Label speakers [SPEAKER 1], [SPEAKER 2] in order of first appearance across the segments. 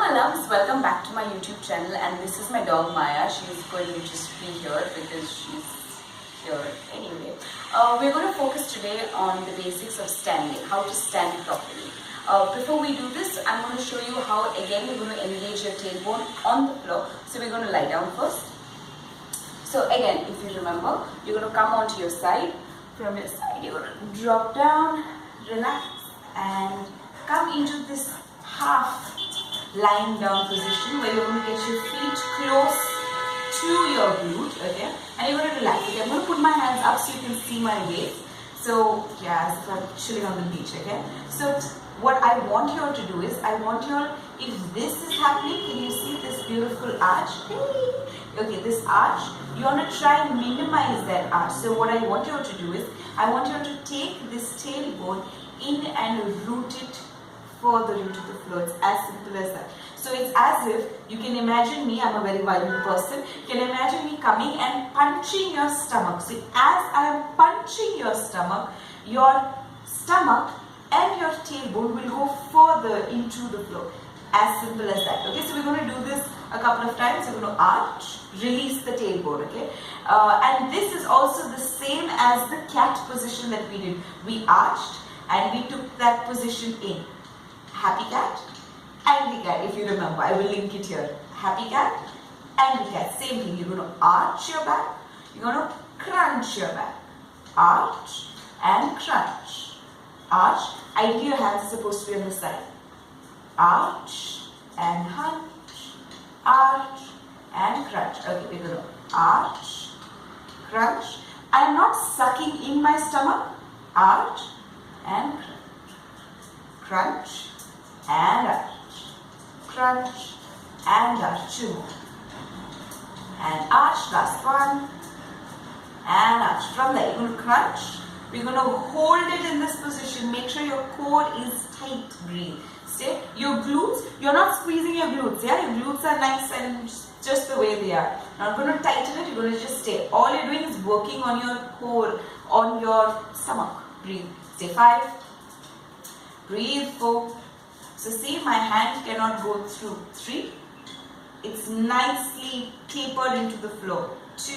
[SPEAKER 1] my loves, welcome back to my YouTube channel, and this is my dog Maya. She's going to just be here because she's here anyway. We're going to focus today on the basics of standing, how to stand properly. Before we do this, I'm going to show you how again you're going to engage your tailbone on the floor. So we're going to lie down first. So again, if you remember, you're going to come onto your side. From your side, you're going to drop down, relax, and come into this half lying down position where you're going to get your feet close to your glute, okay? And you're going to relax. Okay, I'm going to put my hands up so you can see my waist. So, yeah, as if I'm chilling on the beach, okay? So, what I want you all to do is, I want you all, if this is happening, can you see this beautiful arch? Okay, this arch, you want to try and minimize that arch. So, what I want you all to do is, I want you all to take this tailbone in and root it further into the floor. It's as simple as that. So it's as if you can imagine me, I'm a very violent person, you can imagine me coming and punching your stomach. So as I am punching your stomach and your tailbone will go further into the floor. As simple as that. Okay, so we're going to do this a couple of times. We're going to arch, release the tailbone. Okay, and this is also the same as the cat position that we did. We arched and we took that position in. Happy cat, angry cat, if you remember. I will link it here. Happy cat, angry cat. Same thing. You're going to arch your back. You're going to crunch your back. Arch and crunch. Arch. Ideally, your hands are supposed to be on the side. Arch and hunch. Arch and crunch. Okay, we're going to arch, crunch. I am not sucking in my stomach. Arch and crunch. Crunch and arch, crunch and arch, 2 more, and arch, last one, and arch. From there, you're going to crunch, we're going to hold it in this position, make sure your core is tight, breathe, stay, your glutes, you're not squeezing your glutes, yeah, your glutes are nice and just the way they are, not going to tighten it, you're going to just stay, all you're doing is working on your core, on your stomach, breathe, stay, 5, breathe, 4, so see, my hand cannot go through. 3. It's nicely tapered into the floor. 2.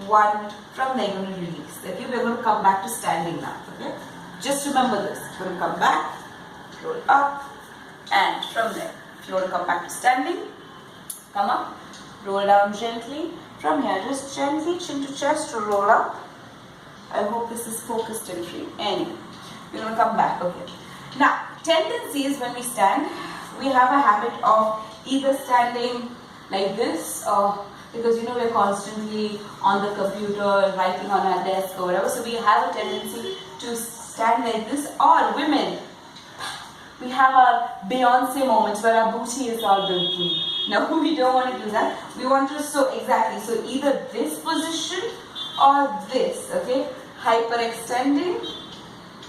[SPEAKER 1] 1. From there, you're going to release. Okay, we're going to come back to standing now. Okay, just remember this. You're going to come back, roll up, and from there, if you want to come back to standing, come up, roll down gently. From here, just gently chin to chest to roll up. I hope this is focused and free. Anyway. You're going to come back, okay. Now, tendencies when we stand, we have a habit of either standing like this, or because we're constantly on the computer, writing on our desk or whatever, so we have a tendency to stand like this, or women, we have our Beyonce moments where our booty is all built. No, we don't want to do that. We want to, so either this position or this, okay, hyperextending.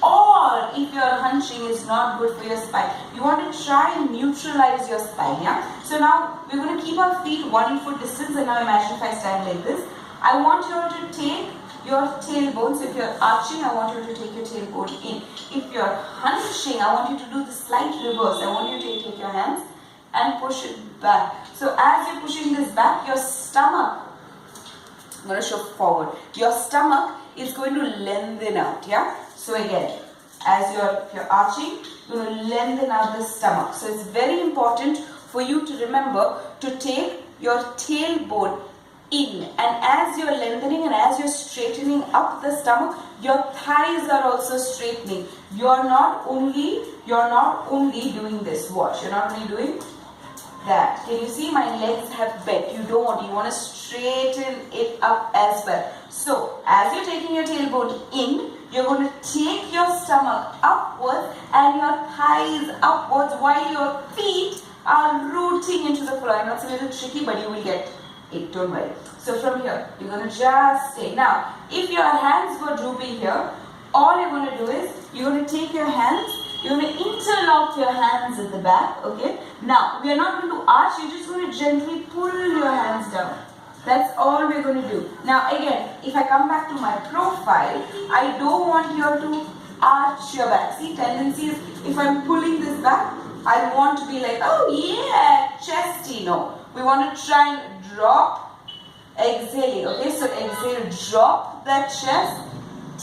[SPEAKER 1] Or if your hunching is not good for your spine, you want to try and neutralize your spine, yeah? So now we're going to keep our feet 1 foot distance, and now imagine if I stand like this. I want you all to take your tailbone, so if you're arching, I want you to take your tailbone in. If you're hunching, I want you to do the slight reverse. I want you to take your hands and push it back. So as you're pushing this back, your stomach, I'm going to show forward, your stomach is going to lengthen out, yeah? So again, as you're arching, you're going to lengthen out the stomach. So it's very important for you to remember to take your tailbone in. And as you're lengthening and as you're straightening up the stomach, your thighs are also straightening. You're not only doing this. Watch, you're not only doing that. Can you see my legs have bent? You want to straighten it up as well. So as you're taking your tailbone in, you're going to take your stomach upwards and your thighs upwards while your feet are rooting into the floor. I know it's a little tricky, but you will get it, don't worry. So from here, you're going to just stay. Now, if your hands were drooping here, all you're going to do is, you're going to take your hands, you're going to interlock your hands at the back, okay? Now, we are not going to arch, you're just going to gently pull your hands down. That's all we're going to do. Now again, if I come back to my profile, I don't want you all to arch your back. See, tendency is if I'm pulling this back, I want to be like, oh yeah, chesty. No, we want to try and drop, exhale. Okay, so exhale, drop that chest,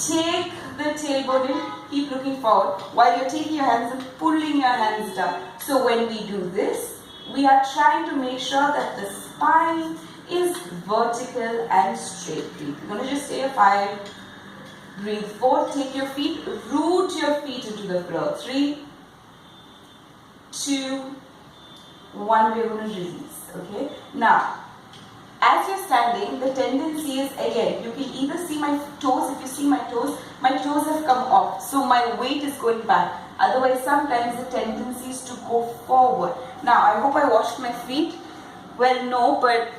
[SPEAKER 1] take the tailbone in, keep looking forward while you're taking your hands and pulling your hands down. So when we do this, we are trying to make sure that the spine is vertical and straight. Breathe. You're going to just stay here 5. Breathe 4. Take your feet, root your feet into the floor. 3, 2, 1. We're going to release. Okay. Now, as you're standing, the tendency is, again, you can either see my toes. If you see my toes have come off. So my weight is going back. Otherwise, sometimes the tendency is to go forward. Now, I hope I washed my feet. Well, no, but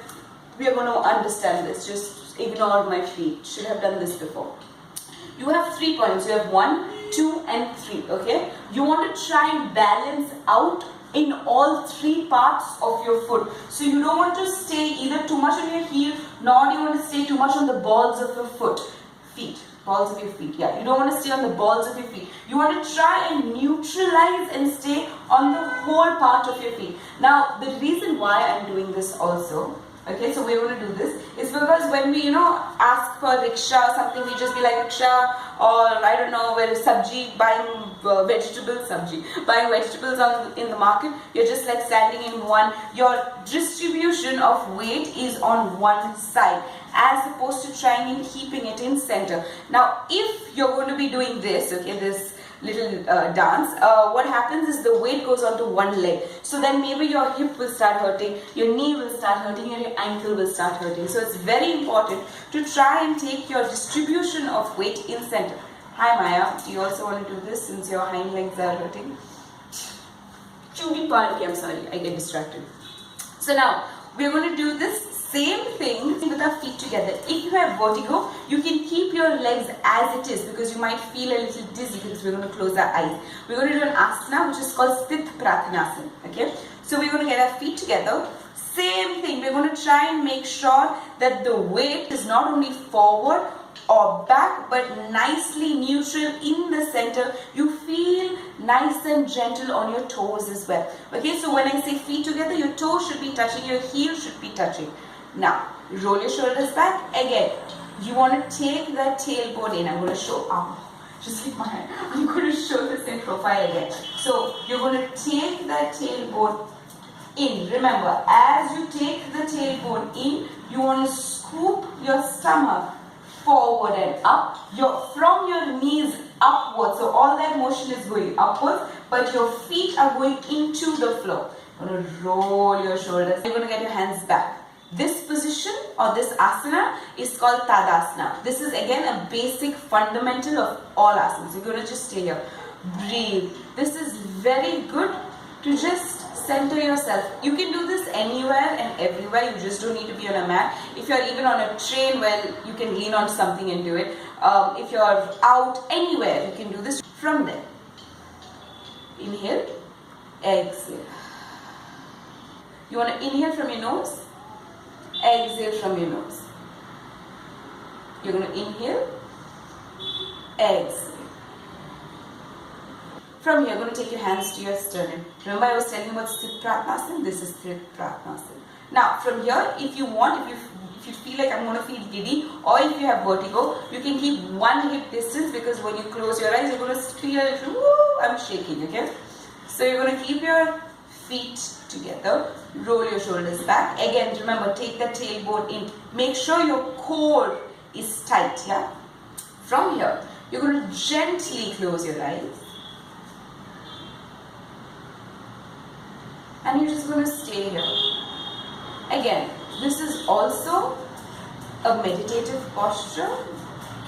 [SPEAKER 1] we are going to understand this. Just ignore my feet. Should have done this before. You have 3 points. You have 1, 2 and 3. Okay. You want to try and balance out in all 3 parts of your foot. So you don't want to stay either too much on your heel, nor do you want to stay too much on the balls of your feet. Balls of your feet. Yeah. You don't want to stay on the balls of your feet. You want to try and neutralize and stay on the whole part of your feet. Now, the reason why I'm doing this also, okay, so we're going to do this, is because when we, ask for rickshaw or something, we just be like rickshaw, or I don't know, where sabji, buying vegetables in the market, you're just like standing in one, your distribution of weight is on one side, as opposed to trying and keeping it in center. Now, if you're going to be doing this, okay, this little dance, what happens is the weight goes onto one leg. So then maybe your hip will start hurting, your knee will start hurting, and your ankle will start hurting. So it's very important to try and take your distribution of weight in center. Hi Maya, do you also want to do this since your hind legs are hurting? Okay, I'm sorry, I get distracted. So now, we're going to do this same thing with our feet together. If you have vertigo, you can keep your legs as it is because you might feel a little dizzy because we're going to close our eyes. We're going to do an asana which is called Sthit Prathanasana. Okay, so we're going to get our feet together. Same thing, we're going to try and make sure that the weight is not only forward or back but nicely neutral in the center. You feel nice and gentle on your toes as well. Okay, so when I say feet together, your toes should be touching, your heel should be touching. Now, roll your shoulders back. Again, you want to take that tailbone in. I'm going to show, just keep my hand. I'm going to show this in profile again. So, you're going to take that tailbone in. Remember, as you take the tailbone in, you want to scoop your stomach forward and up. From your knees upwards. So, all that motion is going upwards, but your feet are going into the floor. You're going to roll your shoulders. You're going to get your hands back. This position or this asana is called Tadasana. This is again a basic fundamental of all asanas. You're going to just stay here. Breathe. This is very good to just center yourself. You can do this anywhere and everywhere. You just don't need to be on a mat. If you're even on a train, well, you can lean on something and do it. If you're out anywhere, you can do this from there. Inhale. Exhale. You want to inhale from your nose. Exhale from your nose. You're going to inhale, exhale. From here, you're going to take your hands to your sternum. Remember I was telling you about Sthit Prathanasana? This is Sthit Prathanasana. Now, from here, if you want, if you feel like I'm going to feel giddy, or if you have vertigo, you can keep one hip distance because when you close your eyes, you're going to feel a little, woo, I'm shaking, okay? So you're going to keep your feet together, roll your shoulders back. Again, remember, take the tailbone in. Make sure your core is tight, yeah? From here, you're going to gently close your eyes. And you're just going to stay here. Again, this is also a meditative posture.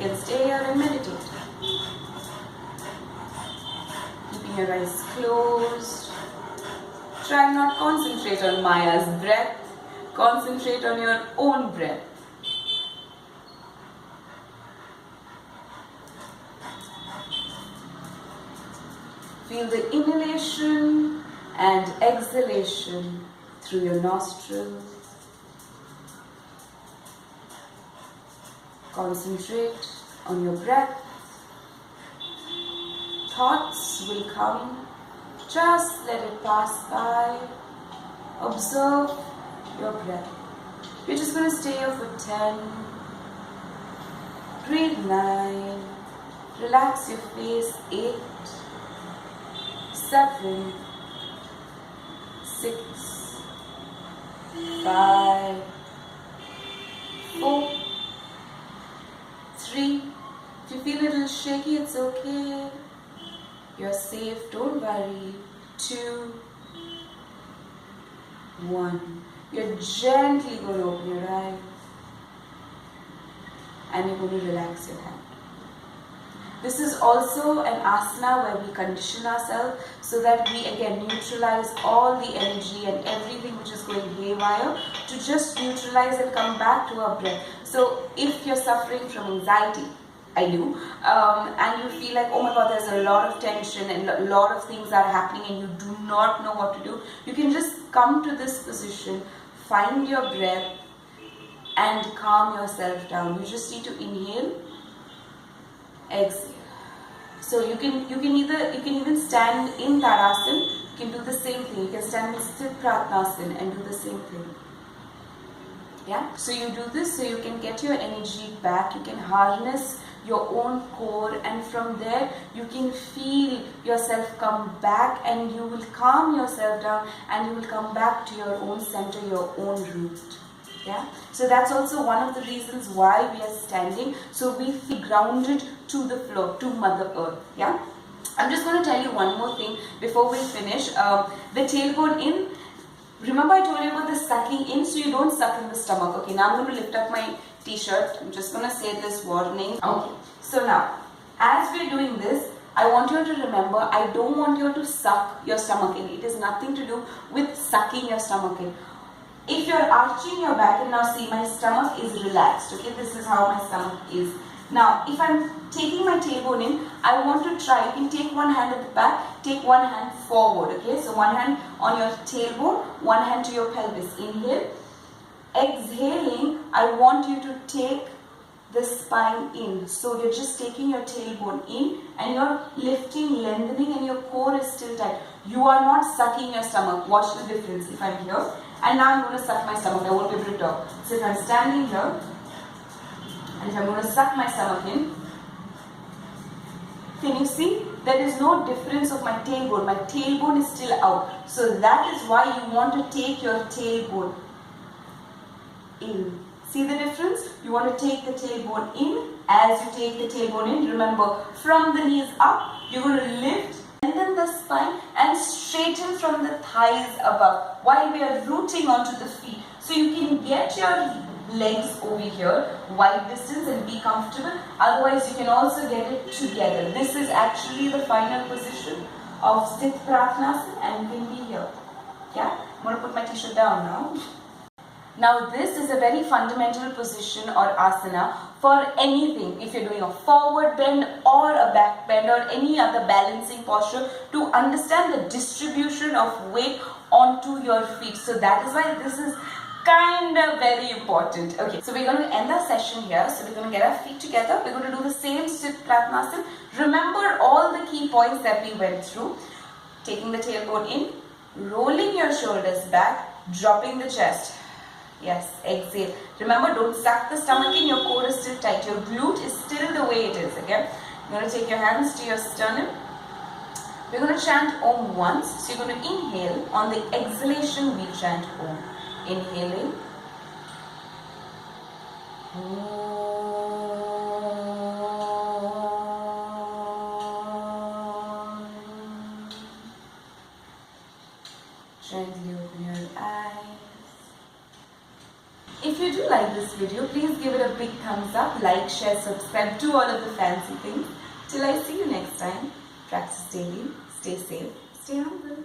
[SPEAKER 1] You can stay here and meditate. Keeping your eyes closed. Try not concentrate on Maya's breath. Concentrate on your own breath. Feel the inhalation and exhalation through your nostrils. Concentrate on your breath. thoughts will come, just let it pass by. Observe your breath. You're just going to stay here for 10. Breathe 9. Relax your face. 8, 7, 6, 5, 4, 3. If you feel a little shaky, it's okay. You're safe, don't worry. 2, 1. You're gently going to open your eyes and you're going to relax your hand. This is also an asana where we condition ourselves so that we again neutralize all the energy and everything which is going haywire to just neutralize and come back to our breath. So if you're suffering from anxiety, I do, and you feel like, oh my god, there's a lot of tension and a lot of things are happening and you do not know what to do, you can just come to this position, find your breath and calm yourself down. You just need to inhale, exhale. So you can even stand in Tadasana. You can do the same thing. You can stand in Pratnasana and do the same thing. Yeah. So you do this so you can get your energy back. You can harness your own core, and from there you can feel yourself come back, and you will calm yourself down, and you will come back to your own center, your own root. Yeah. So that's also one of the reasons why we are standing, so we feel grounded to the floor, to Mother Earth. Yeah. I'm just going to tell you one more thing before we finish. The tailbone in. Remember I told you about the sucking in, so you don't suck in the stomach. Okay, now I'm going to lift up my t-shirt. I'm just going to say this warning. Okay, so now, as we're doing this, I want you to remember, I don't want you to suck your stomach in. It has nothing to do with sucking your stomach in. If you're arching your back, and now see my stomach is relaxed. Okay, this is how my stomach is. Now, if I'm taking my tailbone in, I want to try, you can take one hand at the back, take one hand forward, okay? So one hand on your tailbone, one hand to your pelvis. Inhale. Exhaling, I want you to take the spine in. So you're just taking your tailbone in and you're lifting, lengthening, and your core is still tight. You are not sucking your stomach. Watch the difference. If I'm here, and now I'm going to suck my stomach, I won't be able to talk. So if I'm standing here, and if I'm going to suck my stomach in, can you see? There is no difference of my tailbone. My tailbone is still out. So that is why you want to take your tailbone in. See the difference? You want to take the tailbone in. As you take the tailbone in, remember, from the knees up, you're going to lift, lengthen the spine and straighten from the thighs above while we are rooting onto the feet. So you can get your legs over here, wide distance, and be comfortable. Otherwise, you can also get it together. This is actually the final position of Sthit Pratnasana, and you can be here. Yeah? I'm going to put my t-shirt down now. Now, this is a very fundamental position or asana for anything. If you're doing a forward bend or a back bend or any other balancing posture, to understand the distribution of weight onto your feet. So that is why this is kind of very important. Okay, so we're going to end our session here. So we're going to get our feet together. We're going to do the same Sthit Pratnasana. Remember all the key points that we went through. Taking the tailbone in, rolling your shoulders back, dropping the chest. Yes, exhale. Remember, don't suck the stomach in. Your core is still tight. Your glute is still the way it is. Okay, you're going to take your hands to your sternum. We're going to chant Om once. So you're going to inhale. On the exhalation, we chant Om. Inhaling. Gently open your eyes. If you do like this video, please give it a big thumbs up, like, share, subscribe, do all of the fancy things. Till I see you next time, practice daily, stay safe, stay humble.